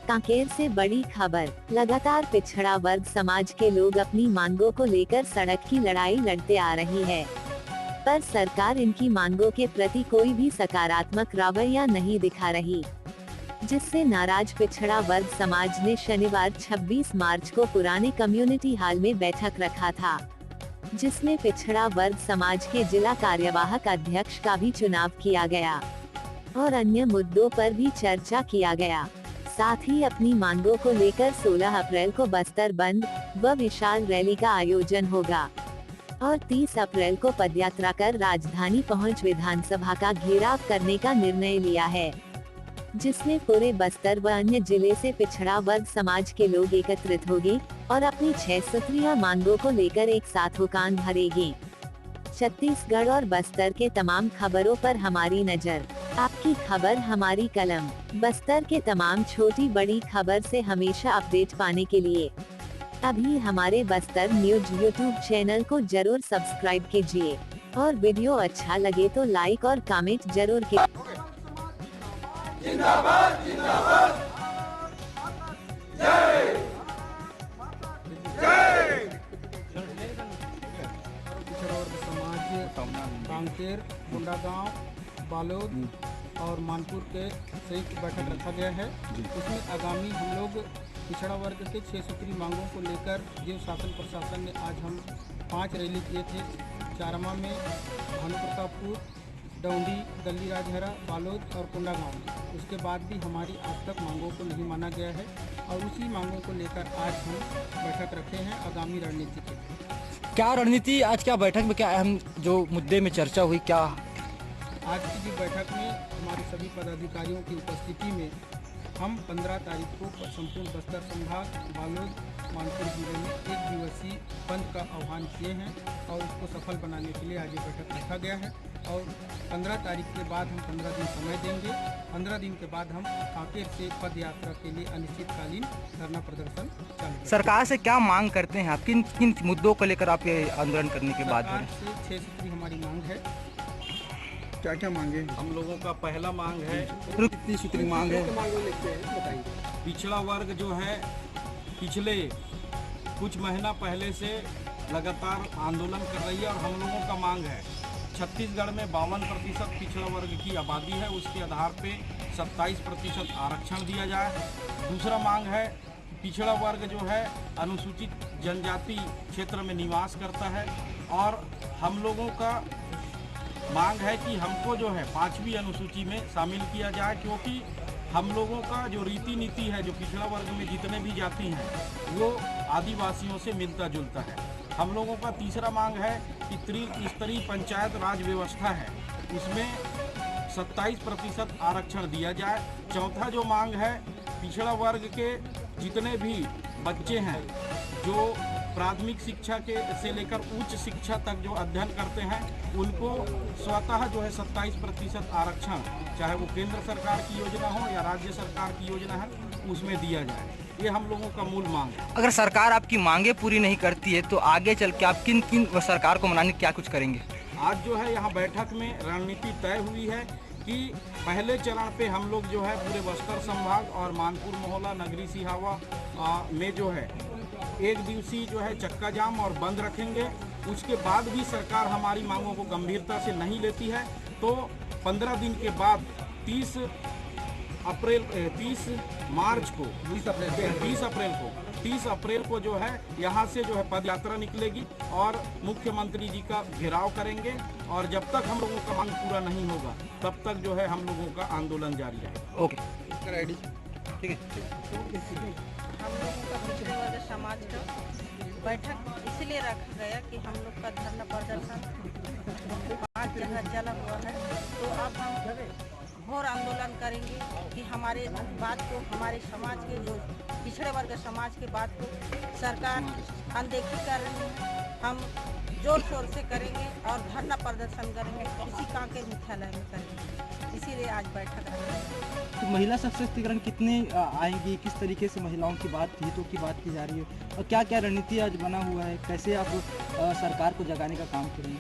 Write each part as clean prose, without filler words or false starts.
कांकेर से बड़ी खबर, लगातार पिछड़ा वर्ग समाज के लोग अपनी मांगों को लेकर सड़क की लड़ाई लड़ते आ रही है, पर सरकार इनकी मांगों के प्रति कोई भी सकारात्मक रवैया नहीं दिखा रही, जिससे नाराज पिछड़ा वर्ग समाज ने शनिवार 26 मार्च को पुराने कम्युनिटी हॉल में बैठक रखा था, जिसमें पिछड़ा वर्ग समाज के जिला कार्यवाहक अध्यक्ष का भी चुनाव किया गया और अन्य मुद्दों पर भी चर्चा किया गया। साथ ही अपनी मांगों को लेकर 16 अप्रैल को बस्तर बंद व विशाल रैली का आयोजन होगा और 30 अप्रैल को पदयात्रा कर राजधानी पहुंच विधानसभा का घेराव करने का निर्णय लिया है, जिसमें पूरे बस्तर व अन्य जिले से पिछड़ा वर्ग समाज के लोग एकत्रित होंगे और अपनी 6 सूत्रीय मांगों को लेकर एक साथ हुकाम भरेंगे। छत्तीसगढ़ और बस्तर के तमाम खबरों पर हमारी नजर, आपकी खबर हमारी कलम। बस्तर के तमाम छोटी बड़ी खबर से हमेशा अपडेट पाने के लिए अभी हमारे बस्तर न्यूज यूट्यूब चैनल को जरूर सब्सक्राइब कीजिए और वीडियो अच्छा लगे तो लाइक और कमेंट जरूर कीजिए। जिंदाबाद जिंदाबाद जय जय। पिछड़ा वर्ग समाज कांकेर, मुंडागांव, बालोद और मानपुर के संयुक्त बैठक रखा गया है। उसमें आगामी हम लोग पिछड़ा वर्ग के 6 सूत्री मांगों को लेकर जो शासन प्रशासन ने आज हम 5 रैली किए थे, चारमा में, भानुप्रतापपुर, डौंडी, दल्ली राजहरा, बालोद और कोंडागांव। उसके बाद भी हमारी आज तक मांगों को नहीं माना गया है और उसी मांगों को लेकर आज हम बैठक रखे हैं आगामी रणनीति के। क्या रणनीति आज क्या बैठक में क्या अहम जो मुद्दे में चर्चा हुई, क्या आज की जो बैठक में हमारे सभी पदाधिकारियों की उपस्थिति में हम 15 तारीख को संपूर्ण बस्तर संभाग, बालोद, मानपुर जिले में 1 दिवसीय बंद का आह्वान किए हैं और उसको सफल बनाने के लिए आज ये बैठक रखा गया है। और 15 तारीख के बाद हम 15 दिन समय देंगे। 15 दिन के बाद हम कांकेर से पद यात्रा के लिए अनिश्चितकालीन धरना प्रदर्शन चालू। सरकार से क्या मांग करते हैं आप, किन किन मुद्दों को लेकर आप ये आंदोलन करने के बाद सरकार से 6 सूत्री हमारी मांग है। क्या क्या मांगे? हम लोगों का पहला मांग है, कितनी सूत्री मांग है? पिछड़ा वर्ग जो है पिछले कुछ महीना पहले से लगातार आंदोलन कर रही है और हम लोगों का मांग है छत्तीसगढ़ में 52% पिछड़ा वर्ग की आबादी है, उसके आधार पे 27% आरक्षण दिया जाए। दूसरा मांग है पिछड़ा वर्ग जो है अनुसूचित जनजाति क्षेत्र में निवास करता है और हम लोगों का मांग है कि हमको जो है 5वीं अनुसूची में शामिल किया जाए, क्योंकि हम लोगों का जो रीति नीति है, जो पिछड़ा वर्ग में जितने भी जाति हैं वो आदिवासियों से मिलता जुलता है। हम लोगों का तीसरा मांग है कि त्रिस्तरीय पंचायत राज व्यवस्था है, उसमें 27% आरक्षण दिया जाए। चौथा जो मांग है पिछड़ा वर्ग के जितने भी बच्चे हैं जो प्राथमिक शिक्षा के से लेकर उच्च शिक्षा तक जो अध्ययन करते हैं उनको स्वतः जो है 27% आरक्षण, चाहे वो केंद्र सरकार की योजना हो या राज्य सरकार की योजना है, उसमें दिया जाए। ये हम लोगों का मूल मांग है। अगर सरकार आपकी मांगे पूरी नहीं करती है तो आगे चल के आप किन किन सरकार को मनाने क्या कुछ करेंगे? आज जो है यहाँ बैठक में रणनीति तय हुई है कि पहले चरण पे हम लोग जो है पूरे बस्तर संभाग और मानपुर मोहल्ला, नगरी सिहावा में जो है 1 दिवसीय जो है चक्का जाम और बंद रखेंगे। उसके बाद भी सरकार हमारी मांगों को गंभीरता से नहीं लेती है तो 15 दिन के बाद 30 अप्रैल को जो है यहाँ से जो है पद यात्रा निकलेगी और मुख्यमंत्री जी का घेराव करेंगे और जब तक हम लोगों का मांग पूरा नहीं होगा तब तक जो है हम लोगों का आंदोलन जारी रहेगा। ओके, ठीक है। हम लोगों का पिछड़े वर्ग समाज का बैठक इसलिए रखा गया कि हम लोग का धरना प्रदर्शन 5 जगह चला हुआ है, तो अब हम घोर आंदोलन करेंगे कि हमारे बात को, हमारे समाज के जो पिछड़े वर्ग समाज के बात को सरकार अनदेखी कर रही है। हम जोर शोर से करेंगे और धरना प्रदर्शन करेंगे, इसी कांकेर मुख्यालय में करेंगे। इसीलिए आज बैठक रखेंगे। तो महिला सशक्तिकरण कितने आएंगी, किस तरीके से महिलाओं की बात, हितों की बात की जा रही है और क्या क्या रणनीति आज बना हुआ है, कैसे आप सरकार को जगाने का काम करेंगे?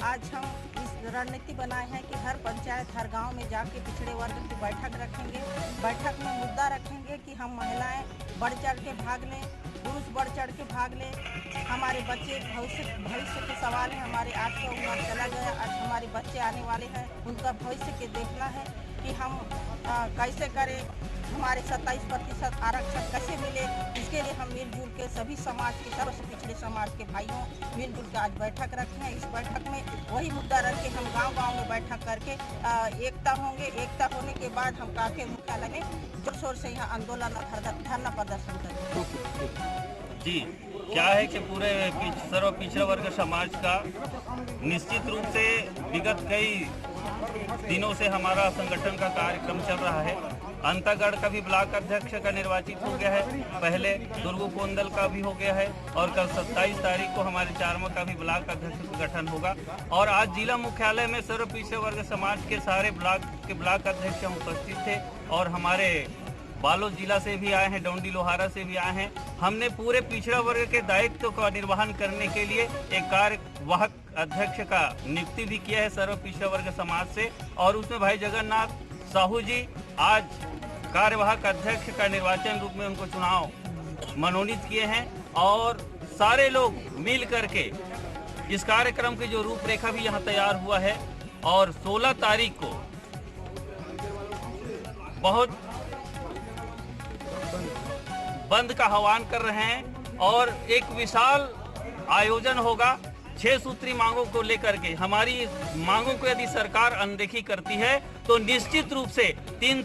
आज हम इस रणनीति बनाए हैं कि हर पंचायत हर गांव में जाके पिछड़े वर्ग की बैठक रखेंगे। बैठक में मुद्दा रखेंगे कि हम महिलाएं बढ़ चढ़ के भाग लें, पुरुष बढ़ चढ़ के भाग लें। हमारे बच्चे भविष्य के सवाल है। हमारे आज का उम्र चला गया, आज हमारे बच्चे आने वाले हैं, उनका भविष्य के देखना है कि हम कैसे करें, हमारे 27% आरक्षण कैसे मिले। इसके लिए हम मिलजुल के सभी समाज के सबसे पिछड़े समाज के भाइयों मिलजुल के आज बैठक रखे हैं। इस बैठक में वही मुद्दा रख के हम गांव-गांव में बैठक करके एकता होंगे। एकता होने के बाद हम काके मुख्यालय में जोर शोर से यहाँ आंदोलन और धरना प्रदर्शन करेंगे। जी, क्या है कि पूरे सर्व पिछड़ा वर्ग समाज का निश्चित रूप से विगत कई दिनों से हमारा संगठन का कार्यक्रम चल रहा है। अंतागढ़ का भी ब्लॉक अध्यक्ष का निर्वाचित हो गया है, पहले दुर्गुकोंदल का भी हो गया है और कल 27 तारीख को हमारे चारमा का भी ब्लॉक अध्यक्ष का गठन होगा। और आज जिला मुख्यालय में सर्व पिछड़े वर्ग समाज के सारे ब्लॉक के ब्लॉक अध्यक्ष उपस्थित थे और हमारे बालोद जिला से भी आए हैं, डोंडी लोहारा से भी आए हैं। हमने पूरे पिछड़ा वर्ग के दायित्व का निर्वहन करने के लिए एक कार्यवाहक अध्यक्ष का नियुक्ति भी किया है सर्व पिछड़ा वर्ग समाज से, और उसमें भाई जगन्नाथ साहू जी आज कार्यवाहक अध्यक्ष का निर्वाचन रूप में उनको चुनाव मनोनीत किए हैं। और सारे लोग मिल करके इस कार्यक्रम की जो रूपरेखा भी यहाँ तैयार हुआ है और 16 तारीख को बहुत बंद का आह्वान कर रहे हैं और एक विशाल आयोजन होगा 6 सूत्री मांगों को लेकर के। हमारी मांगों को यदि सरकार अनदेखी करती है तो निश्चित रूप से 30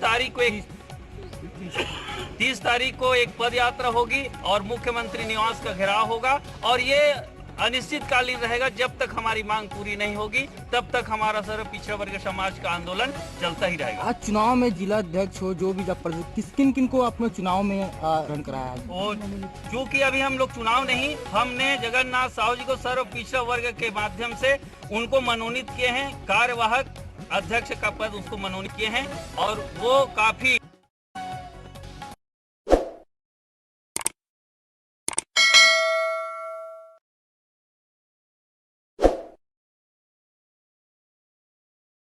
तारीख को एक पद यात्रा होगी और मुख्यमंत्री निवास का घेराव होगा और ये अनिश्चितकालीन रहेगा। जब तक हमारी मांग पूरी नहीं होगी तब तक हमारा सर्व पिछड़ा वर्ग समाज का आंदोलन चलता ही रहेगा। आज चुनाव में जिला अध्यक्ष हो जो भी किन को आपने चुनाव में रण कराया? वो क्योंकि अभी हम लोग चुनाव नहीं, हमने जगन्नाथ साहू जी को सर्व पिछड़ा वर्ग के माध्यम से उनको मनोनीत किए हैं, कार्यवाहक अध्यक्ष का पद उसको मनोनीत किए हैं और वो काफी